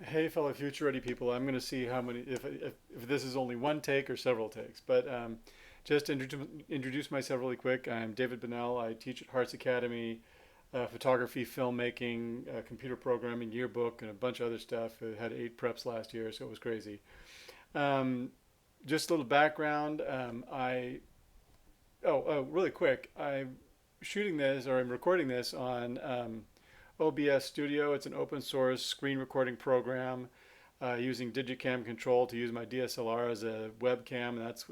Hey, fellow future ready people, I'm going to see how many, if this is only one take or several takes. But just to introduce myself really quick, I'm David Bunnell. I teach at Hearts Academy, photography, filmmaking, computer programming, yearbook, and a bunch of other stuff. I had 8 preps last year, so it was crazy. Um, just a little background. Really quick, I'm shooting this or I'm recording this on OBS Studio. It's an open source screen recording program using DigiCam Control to use my DSLR as a webcam. And that's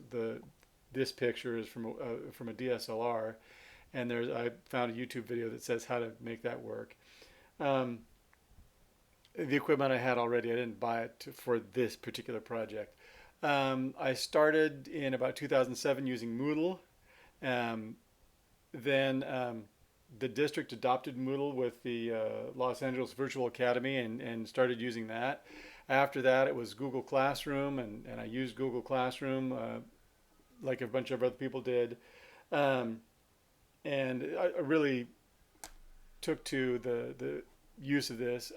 this picture is from a DSLR. And I found a YouTube video that says how to make that work. Um, the equipment I had already, I didn't buy it for this particular project. I started in about 2007 using Moodle. Um, then the district adopted Moodle with the Los Angeles Virtual Academy and started using that. After that, it was Google Classroom, and I used Google Classroom like a bunch of other people did. Um, and I really took to the use of this.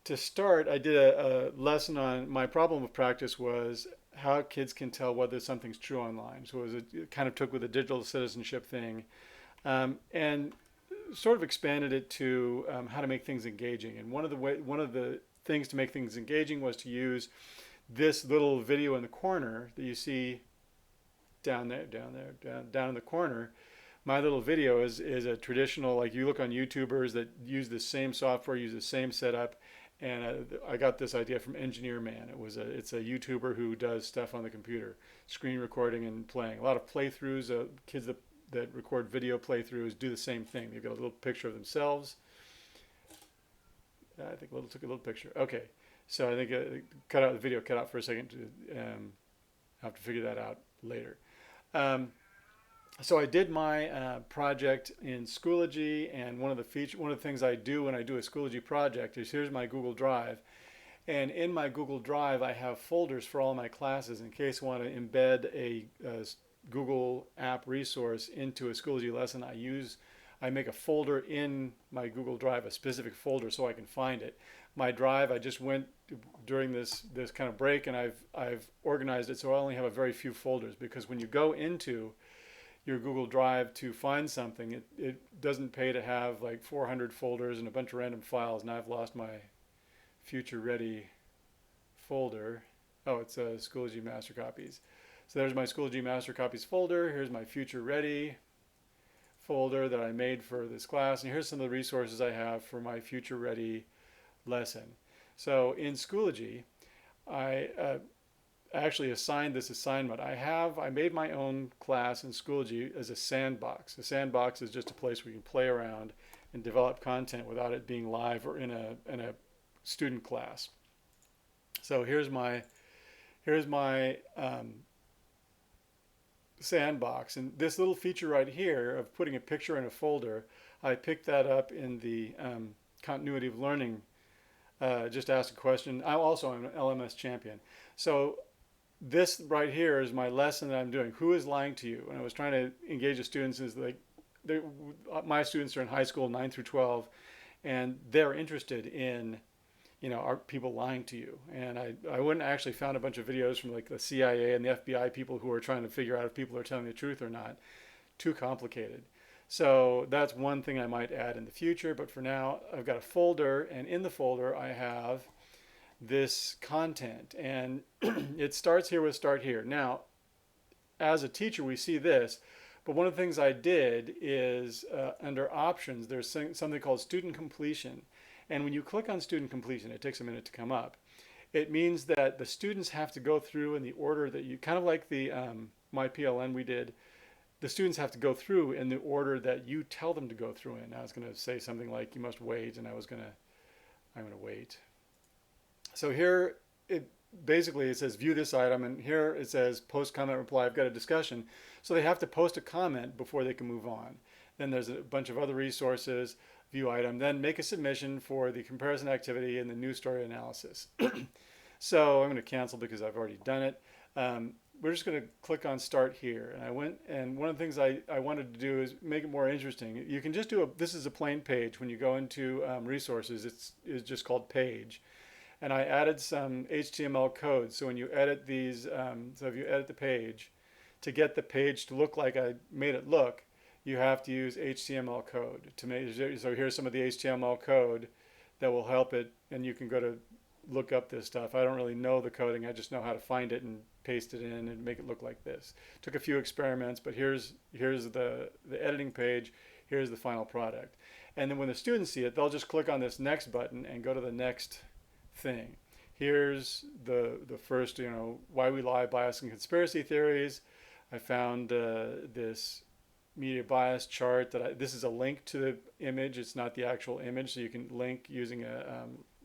To start, I did a lesson on my problem with practice was how kids can tell whether something's true online. So it kind of took with the digital citizenship thing and sort of expanded it to how to make things engaging. And one of the things to make things engaging was to use this little video in the corner that you see down in the corner. My little video is a traditional, like you look on YouTubers that use the same software, use the same setup, and I got this idea from Engineer Man. It's a YouTuber who does stuff on the computer, screen recording and playing. A lot of playthroughs. Kids that record video playthroughs do the same thing. They've got a little picture of themselves. I think took a little picture. Okay, so I think cut out the video. Cut out for a second to have to figure that out later. Um, so I did my project in Schoology, and one of the things I do when I do a Schoology project is here's my Google Drive, and in my Google Drive I have folders for all my classes in case I want to embed a Google app resource into a Schoology lesson. I make a folder in my Google Drive, a specific folder, so I can find it. My drive, I just went during this kind of break, and I've organized it so I only have a very few folders, because when you go into your Google Drive to find something, it doesn't pay to have like 400 folders and a bunch of random files. And I've lost my future ready folder. Oh, it's Schoology Master Copies. So there's my Schoology Master Copies folder. Here's my future ready folder that I made for this class. And here's some of the resources I have for my future ready lesson. So in Schoology, I actually assigned this assignment. I made my own class in Schoology as a sandbox. A sandbox is just a place where you can play around and develop content without it being live or in a student class. So here's my sandbox, and this little feature right here of putting a picture in a folder, I picked that up in the continuity of learning. Just ask a question. I'm an LMS champion. So this right here is my lesson that I'm doing. Who is lying to you? And I was trying to engage the students. My students are in high school, 9 through 12, and they're interested in, are people lying to you? And I went and actually found a bunch of videos from like the CIA and the FBI people who are trying to figure out if people are telling the truth or not. Too complicated. So that's one thing I might add in the future. But for now, I've got a folder, and in the folder I have this content, and it starts here with start here. Now, as a teacher, we see this, but one of the things I did is under options, there's something called student completion. And when you click on student completion, it takes a minute to come up. It means that the students have to go through in the order that you, kind of like the My PLN we did, the students have to go through in the order that you tell them to go through in. Now it's going to say something like you must wait, and I'm going to wait. So here, it says view this item, and here it says post, comment, reply. I've got a discussion. So they have to post a comment before they can move on. Then there's a bunch of other resources, view item, then make a submission for the comparison activity and the news story analysis. So I'm going to cancel because I've already done it. we're just going to click on start here. And I went, and one of the things I wanted to do is make it more interesting. You can just do this is a plain page. When you go into resources, it's just called page. And I added some HTML code. So when you edit these, so if you edit the page, to get the page to look like I made it look, you have to use HTML code to make. So here's some of the HTML code that will help it, and you can go to look up this stuff. I don't really know the coding. I just know how to find it and paste it in and make it look like this. Took a few experiments, but here's the editing page. Here's the final product. And then when the students see it, they'll just click on this next button and go to the next thing. Here's the first, why we lie, bias, and conspiracy theories. I found this media bias chart this is a link to the image. It's not the actual image, so you can link using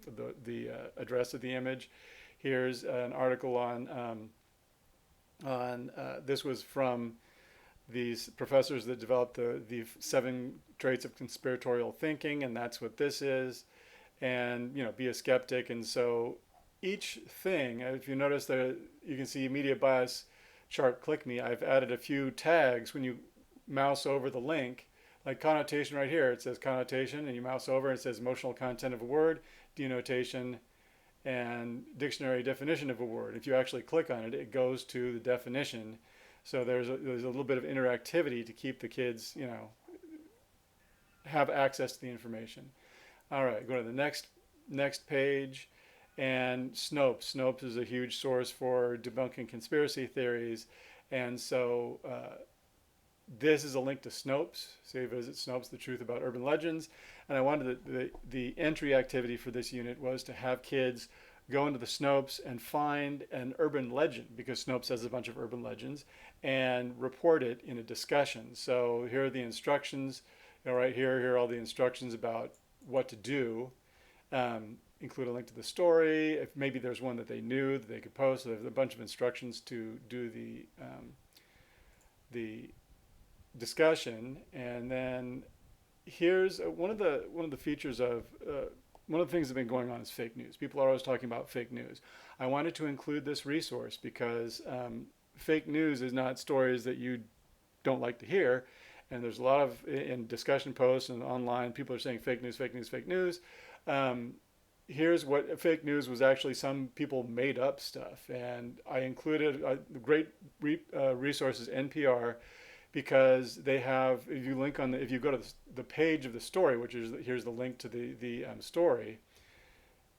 the address of the image. Here's an article on this was from these professors that developed the 7 traits of conspiratorial thinking, and that's what this is. And be a skeptic. And so each thing, if you notice that you can see media bias chart, click me. I've added a few tags. When you mouse over the link, like connotation right here, it says connotation, and you mouse over and it says emotional content of a word, denotation, and dictionary definition of a word. If you actually click on it, it goes to the definition. So there's a little bit of interactivity to keep the kids, have access to the information. All right, go to the next page, and Snopes. Snopes is a huge source for debunking conspiracy theories, and so this is a link to Snopes. Say visit Snopes, the truth about urban legends. And I wanted the entry activity for this unit was to have kids go into the Snopes and find an urban legend, because Snopes has a bunch of urban legends, and report it in a discussion. So here are the instructions. Right here are all the instructions about what to do. Include a link to the story. If maybe there's one that they knew that they could post. So there's a bunch of instructions to do the discussion. And then here's one of the features of one of the things that have been going on is fake news. People are always talking about fake news. I wanted to include this resource because fake news is not stories that you don't like to hear. And there's a lot of, in discussion posts and online, people are saying fake news, fake news, fake news. Here's what fake news was actually. Some people made up stuff. And I included the great resources, NPR, because they have, if you go to the page of the story, which is, here's the link to the story,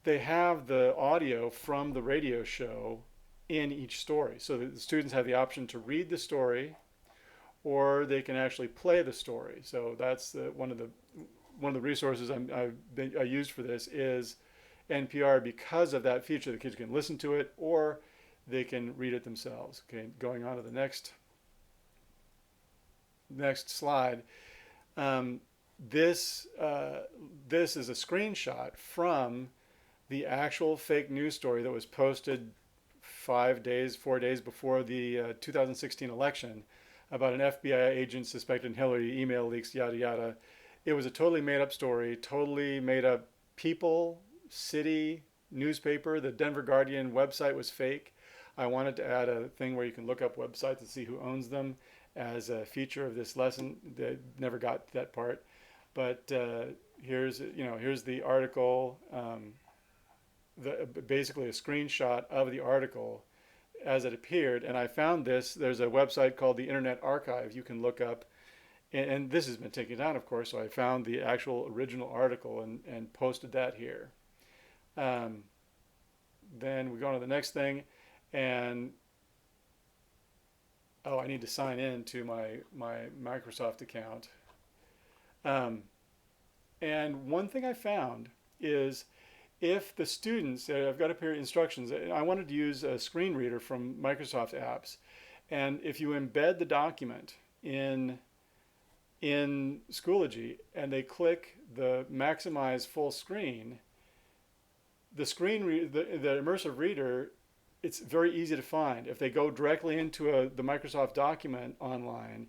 they have the audio from the radio show in each story. So that the students have the option to read the story, or they can actually play the story. So that's one of the resources I used for this is NPR, because of that feature. The kids can listen to it, or they can read it themselves. Okay, going on to the next slide. This is a screenshot from the actual fake news story that was posted 4 days before the 2016 election, about an FBI agent suspected in Hillary email leaks, yada yada. It was a totally made up story, totally made up people, city, newspaper. The Denver Guardian website was fake. I wanted to add a thing where you can look up websites and see who owns them as a feature of this lesson. They never got to that part, but here's the article, basically a screenshot of the article as it appeared. And I found this. There's a website called the Internet Archive you can look up, and this has been taken down, of course. So I found the actual original article and posted that here. Then we go on to the next thing, and I need to sign in to my Microsoft account. And one thing I found is, if the students, I've got up here instructions, I wanted to use a screen reader from Microsoft apps, and if you embed the document in Schoology and they click the maximize full screen, the immersive reader, it's very easy to find. If they go directly into the Microsoft document online,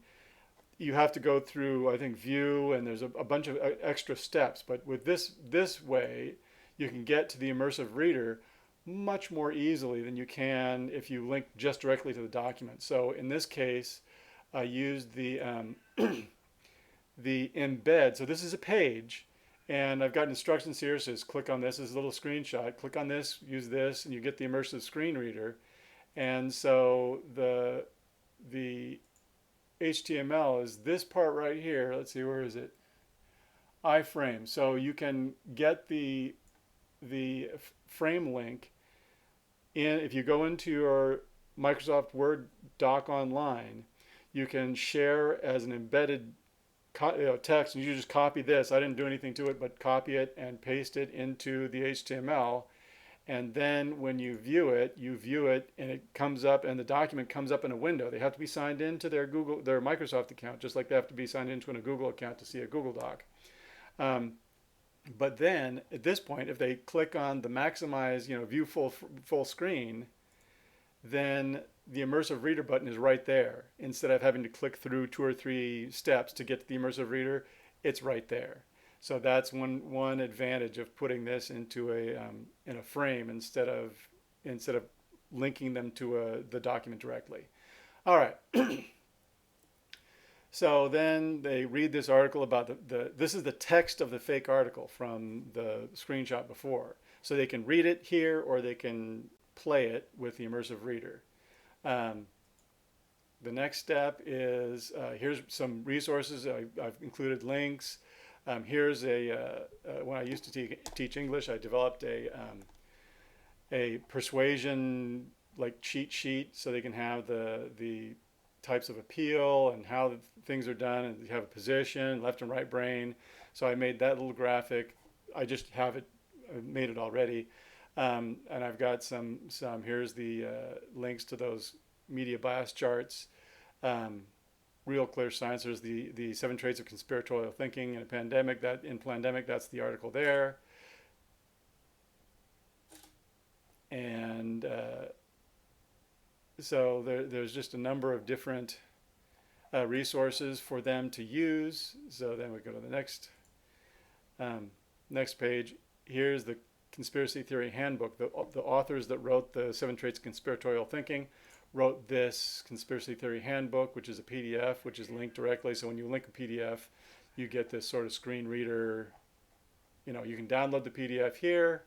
you have to go through, I think, view, and there's a bunch of extra steps. But with this way, you can get to the immersive reader much more easily than you can if you link just directly to the document. So in this case, I used the embed. So this is a page, and I've got instructions here. It says click on this. This is a little screenshot. Click on this, use this, and you get the immersive screen reader. And so the HTML is this part right here. Let's see, where is it? iframe. So you can get the frame link in if you go into your Microsoft Word doc online. You can share as an embedded text, and you just copy this. I didn't do anything to it, but copy it and paste it into the HTML. And then when you view it, and it comes up, and the document comes up in a window. They have to be signed into their Microsoft account, just like they have to be signed into a Google account to see a Google Doc. But then at this point, if they click on the maximize, view full screen, then the immersive reader button is right there. Instead of having to click through 2 or 3 steps to get to the immersive reader, it's right there. So that's one advantage of putting this into in a frame instead of linking them to the document directly. All right. So then they read this article about this is the text of the fake article from the screenshot before. So they can read it here, or they can play it with the immersive reader. The next step is here's some resources. I've included links. Here's when I used to teach English, I developed a persuasion cheat sheet, so they can have the types of appeal and how things are done, and you have a position, left and right brain. So I made that little graphic. I just have it, I made it already. And I've got some here's the links to those media bias charts. Real clear science. There's the 7 traits of conspiratorial thinking in a pandemic. In pandemic, that's the article there. And so there's just a number of different resources for them to use. So then we go to the next page. Here's the Conspiracy Theory Handbook. The authors that wrote the 7 Traits of Conspiratorial Thinking wrote this Conspiracy Theory Handbook, which is a PDF, which is linked directly. So when you link a PDF, you get this sort of screen reader. You can download the PDF here,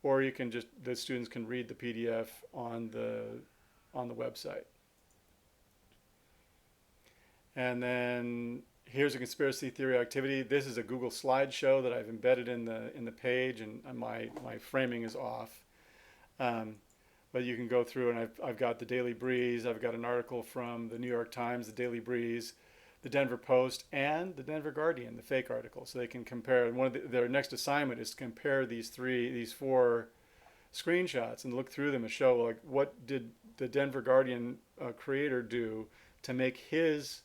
or you can the students can read the PDF on the website. And then here's a conspiracy theory activity. This is a Google slideshow that I've embedded in the page, and my framing is off. But you can go through, and I've got the Daily Breeze. I've got an article from the New York Times, the Daily Breeze, the Denver Post, and the Denver Guardian, the fake article. So they can compare. And their next assignment is to compare these 4 screenshots and look through them and show what did the Denver Guardian creator do to make his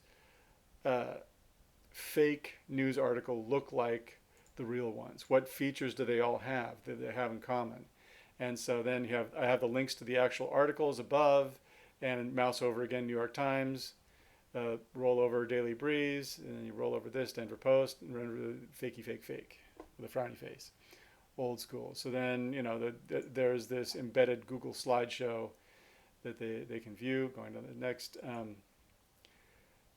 fake news article look like the real ones. What features do they all have that they have in common? And so then I have the links to the actual articles above, and mouse over again New York Times, roll over Daily Breeze, and then you roll over this Denver Post, and render the fakey fake with a frowny face, old school. So then there's this embedded Google slideshow that they can view. Going to the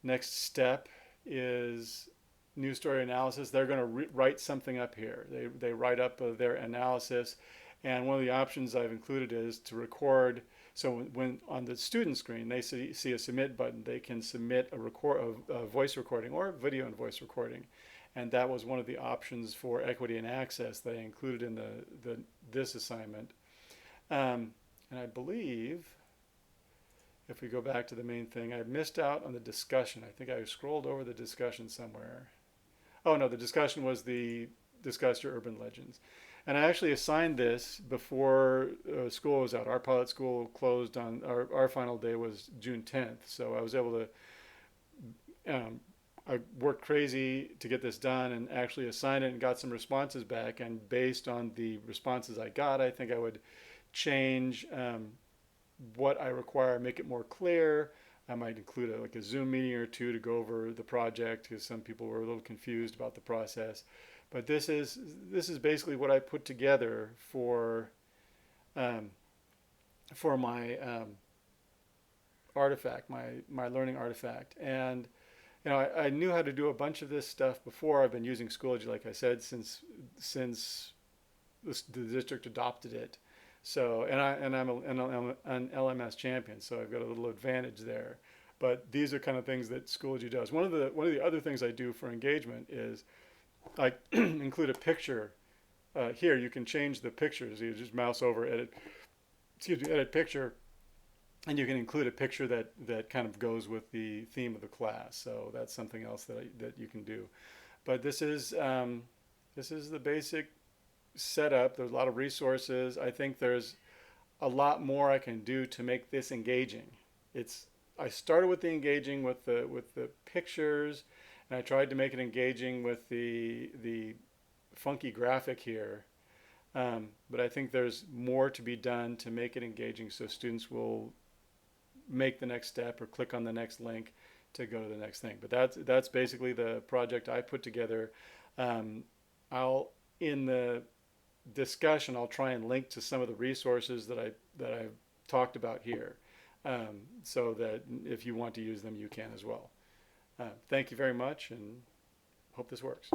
next step is news story analysis. They're going to write something up here. They write up their analysis, and one of the options I've included is to record. So when on the student screen they see a submit button, they can submit a voice recording or video and voice recording, and that was one of the options for equity and access that I included in this assignment. And I believe, if we go back to the main thing, I missed out on the discussion. I think I scrolled over the discussion somewhere. Oh no, the discussion was the discuss your urban legends. And I actually assigned this before school was out. Our pilot school closed on, our final day was June 10th. So I was able to, I worked crazy to get this done and actually assigned it and got some responses back. And based on the responses I got, I think I would change what I require, make it more clear. I might include a Zoom meeting or 2 to go over the project, because some people were a little confused about the process. But this is basically what I put together for um, for my artifact, my learning artifact. And I knew how to do a bunch of this stuff before. I've been using Schoology, like I said, since the district adopted it. So, I'm an LMS champion, so I've got a little advantage there. But these are kind of things that Schoology does. One of the other things I do for engagement is I include a picture. Here you can change the pictures. You just mouse over, edit picture, and you can include a picture that kind of goes with the theme of the class. So that's something else that you can do. But this is the basic setup. There's a lot of resources. I think there's a lot more I can do to make this engaging. I started with the engaging with the pictures, and I tried to make it engaging with the funky graphic here. But I think there's more to be done to make it engaging, so students will make the next step or click on the next link to go to the next thing. But that's basically the project I put together. In the discussion, I'll try and link to some of the resources that I've talked about here, so that if you want to use them, you can as well. Thank you very much, and hope this works.